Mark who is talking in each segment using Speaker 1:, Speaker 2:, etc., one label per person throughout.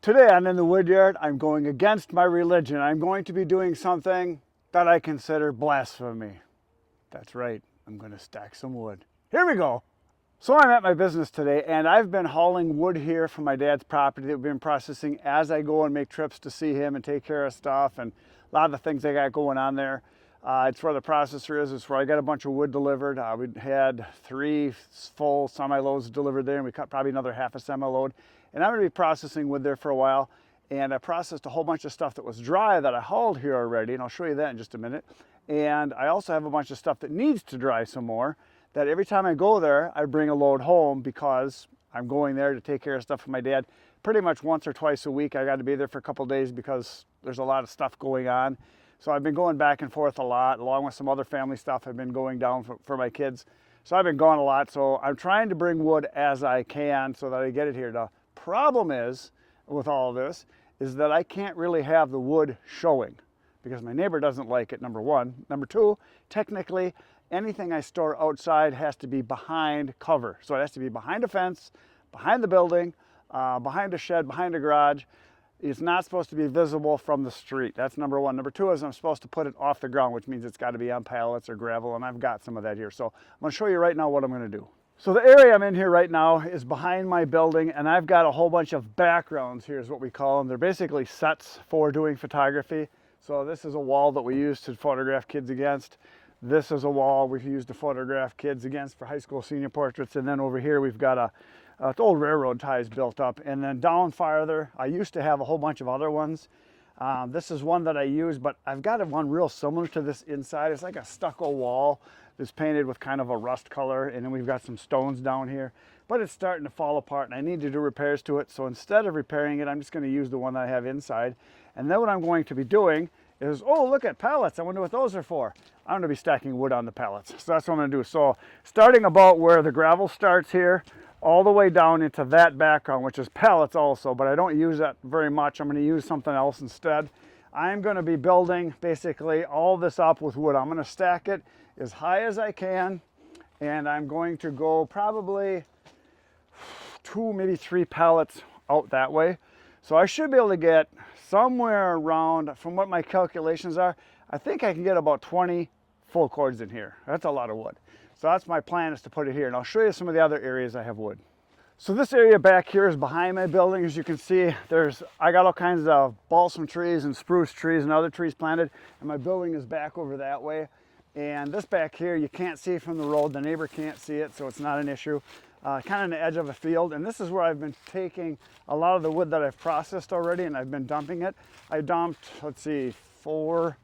Speaker 1: Today I'm in the wood yard. I'm going against my religion. I'm going to be doing something that I consider blasphemy. That's right, I'm going to stack some wood. Here we go. So I'm at my business today and I've been hauling wood here from my dad's property that we've been processing as I go and make trips to see him and take care of stuff and a lot of the things I got going on there. It's where the processor is. It's where I got a bunch of wood delivered. We had 3 full semi-loads delivered there and we cut probably another half a semi-load. And I'm going to be processing wood there for a while. And I processed a whole bunch of stuff that was dry that I hauled here already, and I'll show you that in just a minute. And I also have a bunch of stuff that needs to dry some more, that every time I go there, I bring a load home because I'm going there to take care of stuff for my dad. Pretty much once or twice a week, I got to be there for a couple days because there's a lot of stuff going on. So I've been going back and forth a lot, along with some other family stuff. I've been going down for my kids. So I've been gone a lot. So I'm trying to bring wood as I can so that I get it here. The problem is, with all of this, is that I can't really have the wood showing because my neighbor doesn't like it, number one. Number two, technically, anything I store outside has to be behind cover. So it has to be behind a fence, behind the building, behind a shed, behind a garage. It's not supposed to be visible from the street. That's number one. Number two is I'm supposed to put it off the ground, which means it's got to be on pallets or gravel, and I've got some of that here. So I'm going to show you right now what I'm going to do. So the area I'm in here right now is behind my building, and I've got a whole bunch of backgrounds here is what we call them. They're basically sets for doing photography. So this is a wall that we use to photograph kids against. This is a wall we've used to photograph kids against for high school senior portraits. And then over here we've got it's old railroad ties built up. And then down farther, I used to have a whole bunch of other ones. This is one that I use, but I've got one real similar to this inside. It's like a stucco wall that's painted with kind of a rust color, and then we've got some stones down here, but it's starting to fall apart and I need to do repairs to it. So instead of repairing it, I'm just going to use the one that I have inside. And then what I'm going to be doing is, oh, look at pallets. I wonder what those are for. I'm going to be stacking wood on the pallets. So that's what I'm going to do. So starting about where the gravel starts here, all the way down into that background, which is pallets also, but I don't use that very much. I'm going to use something else instead. I'm going to be building basically all this up with wood. I'm going to stack it as high as I can, and I'm going to go probably 2, maybe 3 pallets out that way. So I should be able to get somewhere around, from what my calculations are, I think I can get about 20 full cords in here. That's a lot of wood. So that's my plan, is to put it here, and I'll show you some of the other areas I have wood. So this area back here is behind my building. As you can see, I got all kinds of balsam trees and spruce trees and other trees planted, and my building is back over that way. And this back here, you can't see from the road. The neighbor can't see it, so it's not an issue. Kind of on the edge of a field, and this is where I've been taking a lot of the wood that I've processed already, and I've been dumping it. I dumped, let's see, 4,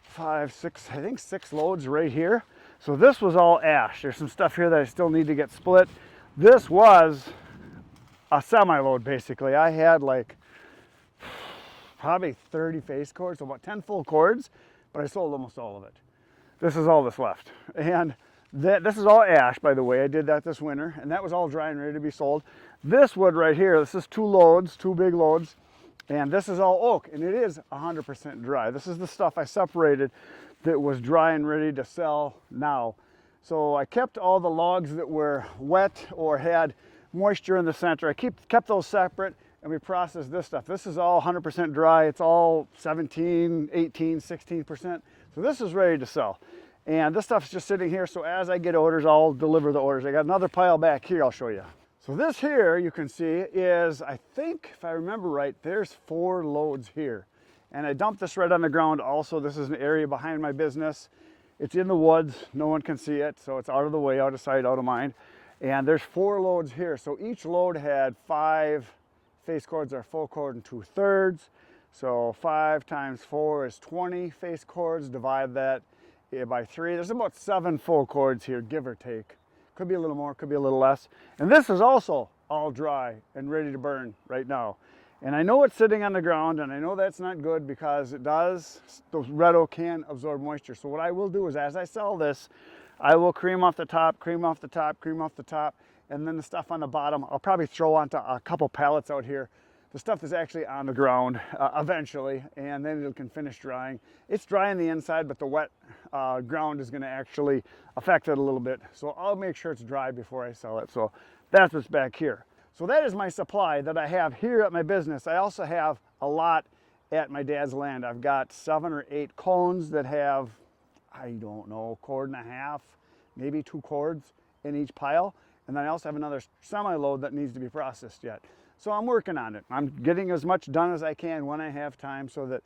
Speaker 1: 5, 6, I think 6 loads right here. So this was all ash. There's some stuff here that I still need to get split. This was a semi-load basically. I had like probably 30 face cords, so about 10 full cords, but I sold almost all of it. This is all that's left. And this is all ash, by the way. I did that this winter, and that was all dry and ready to be sold. This wood right here, this is 2 loads, 2 big loads, and this is all oak, and it is 100% dry. This is the stuff I separated that was dry and ready to sell now. So I kept all the logs that were wet or had moisture in the center. I kept those separate, and we processed this stuff. This is all 100% dry. It's all 17, 18, 16%. So this is ready to sell. And this stuff's just sitting here, so as I get orders, I'll deliver the orders. I got another pile back here I'll show you. So this here, you can see, is, I think, if I remember right, there's 4 loads here. And I dumped this right on the ground also. This is an area behind my business. It's in the woods, no one can see it, so it's out of the way, out of sight, out of mind. And there's 4 loads here. So each load had 5 face cords or full cord and 2/3. So 5 times 4 is 20 face cords. Divide that by 3. There's about 7 full cords here, give or take. Could be a little more, could be a little less. And this is also all dry and ready to burn right now. And I know it's sitting on the ground, and I know that's not good because the red oak can absorb moisture. So what I will do is, as I sell this, I will cream off the top, cream off the top, cream off the top, and then the stuff on the bottom, I'll probably throw onto a couple pallets out here. The stuff is actually on the ground eventually, and then it can finish drying. It's dry on the inside, but the wet ground is going to actually affect it a little bit. So I'll make sure it's dry before I sell it. So that's what's back here. So that is my supply that I have here at my business. I also have a lot at my dad's land. I've got 7 or 8 cones that have, I don't know, 1.5 cords, maybe 2 cords in each pile. And then I also have another semi-load that needs to be processed yet. So I'm working on it. I'm getting as much done as I can when I have time so that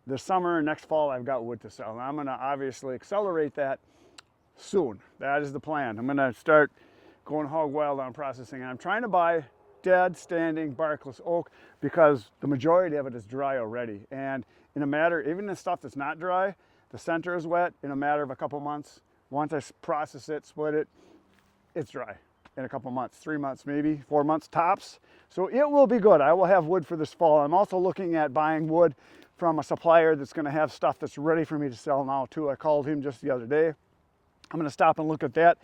Speaker 1: this summer and next fall I've got wood to sell. And I'm going to obviously accelerate that soon. That is the plan. I'm going to start going hog wild on processing. And I'm trying to buy dead standing barkless oak because the majority of it is dry already. And in a matter, even the stuff that's not dry, the center is wet. In a matter of a couple months, once I process it, split it, it's dry in a couple months, 3 months, maybe 4 months tops. So it will be good. I will have wood for this fall. I'm also looking at buying wood from a supplier that's going to have stuff that's ready for me to sell now too. I called him just the other day. I'm going to stop and look at that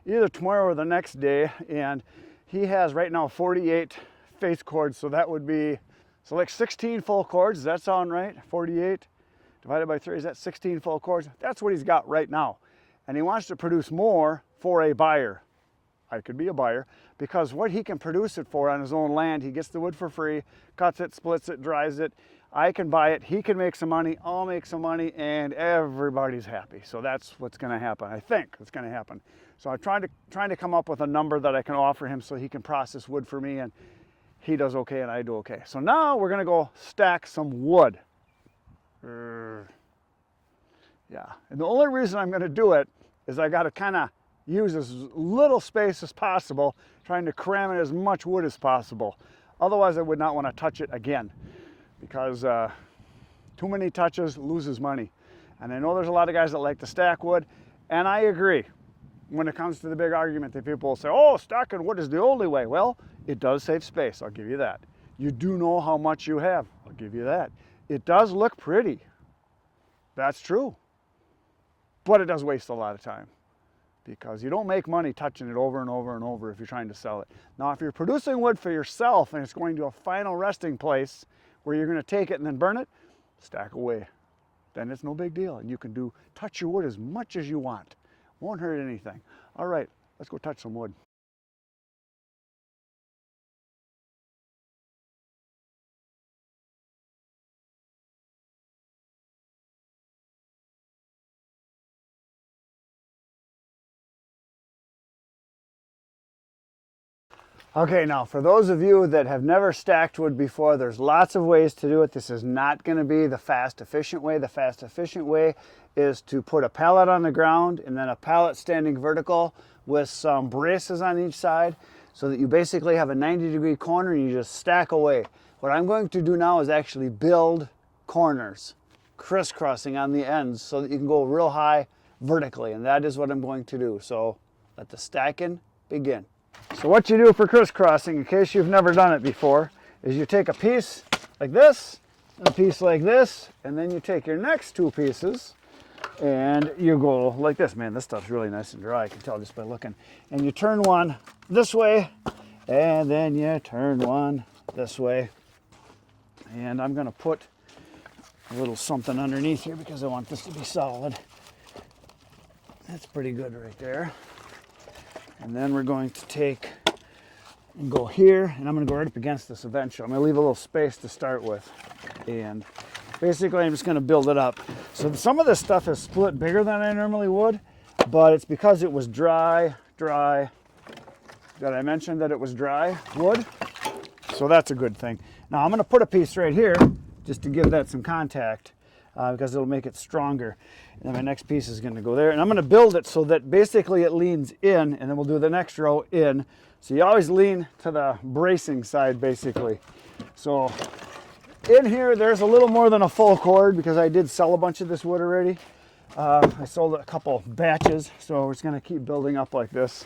Speaker 1: either tomorrow or the next day. And he has right now 48 face cords. So that would be, so like 16 full cords. Does that sound right? 48 divided by 3, is that 16 full cords? That's what he's got right now. And he wants to produce more for a buyer. I could be a buyer, because what he can produce it for on his own land, he gets the wood for free, cuts it, splits it, dries it. I can buy it, he can make some money, I'll make some money, and everybody's happy. So that's what's going to happen. I think it's going to happen. So I'm trying to come up with a number that I can offer him so he can process wood for me, and he does okay and I do okay. So now we're going to go stack some wood. Yeah, and the only reason I'm going to do it is I got to kind of use as little space as possible, trying to cram in as much wood as possible. Otherwise I would not want to touch it again, because too many touches loses money. And I know there's a lot of guys that like to stack wood, and I agree. When it comes to the big argument that people will say, oh, stacking wood is the only way. Well, it does save space, I'll give you that. You do know how much you have, I'll give you that. It does look pretty, that's true, but it does waste a lot of time, because you don't make money touching it over and over and over if you're trying to sell it. Now, if you're producing wood for yourself and it's going to a final resting place where you're going to take it and then burn it, stack away. Then it's no big deal, and you can touch your wood as much as you want. Won't hurt anything. All right, let's go touch some wood. Okay, now for those of you that have never stacked wood before, there's lots of ways to do it. This is not going to be the fast, efficient way. The fast, efficient way is to put a pallet on the ground and then a pallet standing vertical with some braces on each side, so that you basically have a 90-degree corner and you just stack away. What I'm going to do now is actually build corners, crisscrossing on the ends, so that you can go real high vertically, and that is what I'm going to do. So let the stacking begin. So what you do for crisscrossing, in case you've never done it before, is you take a piece like this and a piece like this, and then you take your next 2 pieces and you go like this. Man, this stuff's really nice and dry, I can tell just by looking. And you turn one this way, and then you turn one this way. And I'm going to put a little something underneath here because I want this to be solid. That's pretty good right there. And then we're going to take and go here, and I'm going to go right up against this eventually. I'm going to leave a little space to start with, and basically I'm just going to build it up. So some of this stuff is split bigger than I normally would, but it's because it was dry. Did I mention that it was dry wood? So that's a good thing. Now I'm going to put a piece right here just to give that some contact, because it'll make it stronger. And then my next piece is going to go there, and I'm going to build it so that basically it leans in, and then we'll do the next row in. So you always lean to the bracing side basically. So in here there's a little more than a full cord, because I did sell a bunch of this wood already. I sold a couple batches, so it's going to keep building up like this,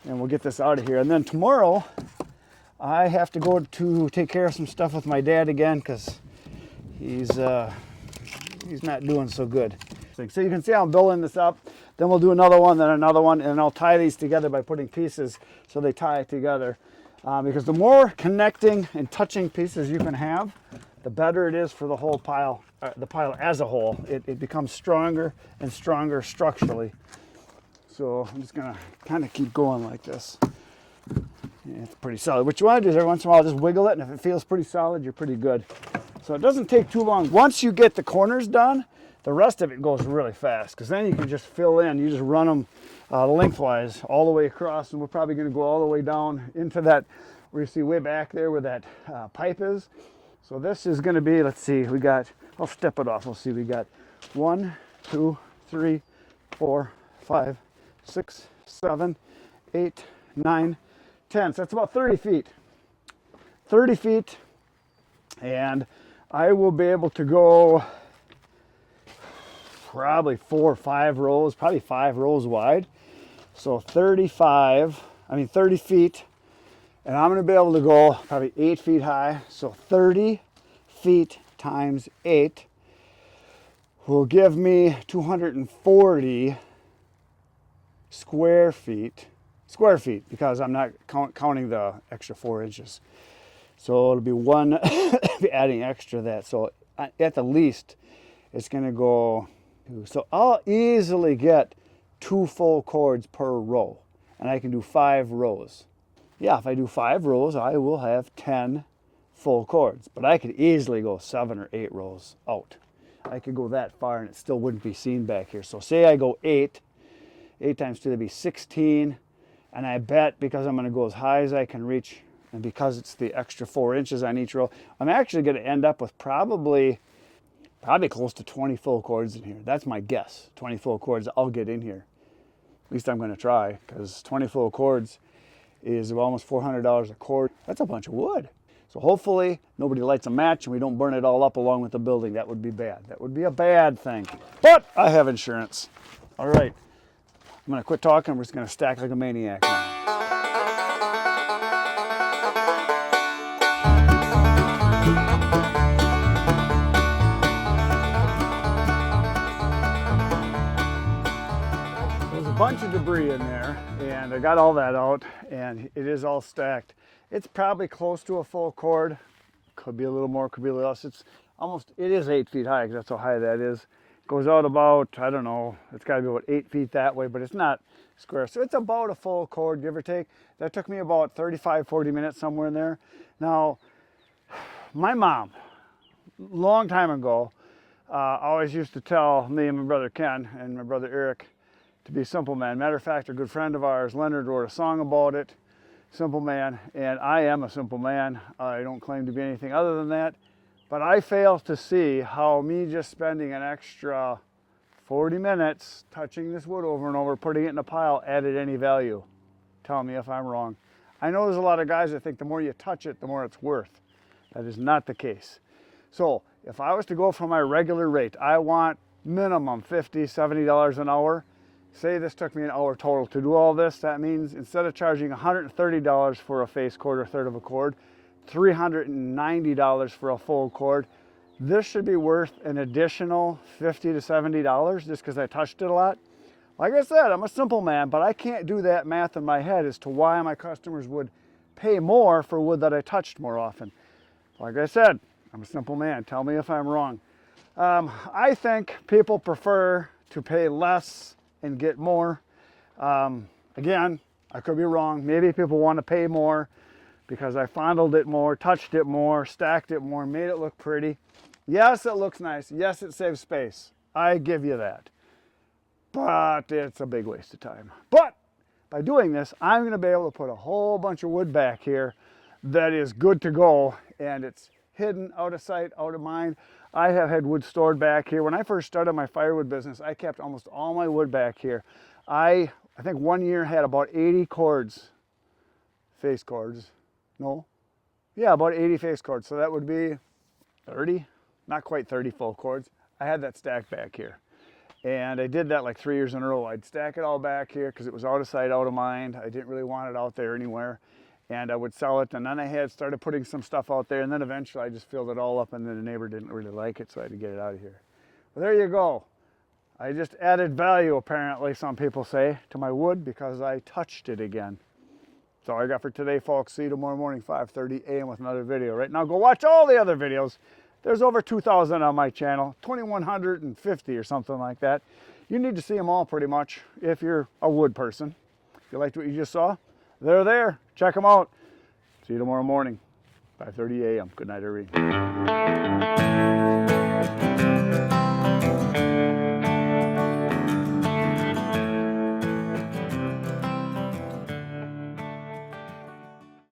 Speaker 1: and we'll get this out of here. And then tomorrow I have to go to take care of some stuff with my dad again, because he's not doing so good. So you can see how I'm building this up. Then we'll do another one, then another one, and I'll tie these together by putting pieces so they tie together. Because the more connecting and touching pieces you can have, the better it is for the whole pile, the pile as a whole. It becomes stronger and stronger structurally. So I'm just gonna kind of keep going like this. Yeah, it's pretty solid. What you want to do is every once in a while just wiggle it, and if it feels pretty solid, you're pretty good. So it doesn't take too long. Once you get the corners done, the rest of it goes really fast, because then you can just fill in. You just run them lengthwise all the way across, and we're probably going to go all the way down into that, where you see way back there where that pipe is. So this is going to be, let's see, we got, I'll step it off. We'll see, we got 1, 2, 3, 4, 5, 6, 7, 8, 9, 10. So that's about 30 feet. 30 feet, and I will be able to go probably 4 or 5 rows, probably 5 rows wide. So 30 feet, and I'm going to be able to go probably 8 feet high. So 30 feet times 8 will give me 240 square feet, because I'm not counting the extra 4 inches. So it'll be one, be adding extra that. So at the least, it's going to go. So I'll easily get 2 full cords per row, and I can do 5 rows. Yeah, if I do 5 rows, I will have 10 full cords, but I could easily go 7 or 8 rows out. I could go that far and it still wouldn't be seen back here. So say I go 8 times 2, that'd be 16. And I bet, because I'm going to go as high as I can reach, and because it's the extra 4 inches on each row, I'm actually going to end up with probably close to 20 full cords in here. That's my guess. 20 full cords I'll get in here. At least I'm going to try, because 20 full cords is almost $400 a cord. That's a bunch of wood. So hopefully nobody lights a match and we don't burn it all up along with the building. That would be bad. That would be a bad thing. But I have insurance. All right. I'm going to quit talking. We're just going to stack like a maniac now. There's a bunch of debris in there, and I got all that out, and it is all stacked. It's probably close to a full cord. Could be a little more, could be a little less. It is 8 feet high, because that's how high that is. Goes out about, I don't know, it's got to be about 8 feet that way, but it's not square. So it's about a full cord, give or take. That took me about 35, 40 minutes, somewhere in there. Now, my mom, long time ago, always used to tell me and my brother Ken and my brother Eric to be a simple man. Matter of fact, a good friend of ours, Leonard, wrote a song about it, Simple Man, and I am a simple man. I don't claim to be anything other than that. But I fail to see how me just spending an extra 40 minutes touching this wood over and over, putting it in a pile, added any value. Tell me if I'm wrong. I know there's a lot of guys that think the more you touch it, the more it's worth. That is not the case. So if I was to go for my regular rate, I want minimum $50, $70 an hour. Say this took me an hour total to do all this. That means instead of charging $130 for a face cord or a third of a cord, $390 for a full cord. This should be worth an additional $50 to $70 just because I touched it a lot. Like I said, I'm a simple man, but I can't do that math in my head as to why my customers would pay more for wood that I touched more often. Like I said, I'm a simple man. Tell me if I'm wrong. I think people prefer to pay less and get more. Again, I could be wrong. Maybe people want to pay more because I fondled it more, touched it more, stacked it more, made it look pretty. Yes, it looks nice. Yes, it saves space. I give you that. But it's a big waste of time. But by doing this, I'm going to be able to put a whole bunch of wood back here that is good to go, and it's hidden, out of sight, out of mind. I have had wood stored back here. When I first started my firewood business, I kept almost all my wood back here. I think one year had about 80 cords, face cords. No? Yeah, about 80 face cords. So that would be 30, not quite 30 full cords. I had that stacked back here. And I did that like 3 years in a row. I'd stack it all back here because it was out of sight, out of mind. I didn't really want it out there anywhere. And I would sell it. And then I had started putting some stuff out there. And then eventually I just filled it all up, and then the neighbor didn't really like it, so I had to get it out of here. Well, there you go. I just added value, apparently, some people say, to my wood because I touched it again. That's all I got for today, folks. See you tomorrow morning, 5:30 a.m. with another video. Right now, go watch all the other videos. There's over 2,000 on my channel, 2,150 or something like that. You need to see them all pretty much if you're a wood person. If you liked what you just saw, they're there. Check them out. See you tomorrow morning, 5:30 a.m. Good night, everybody.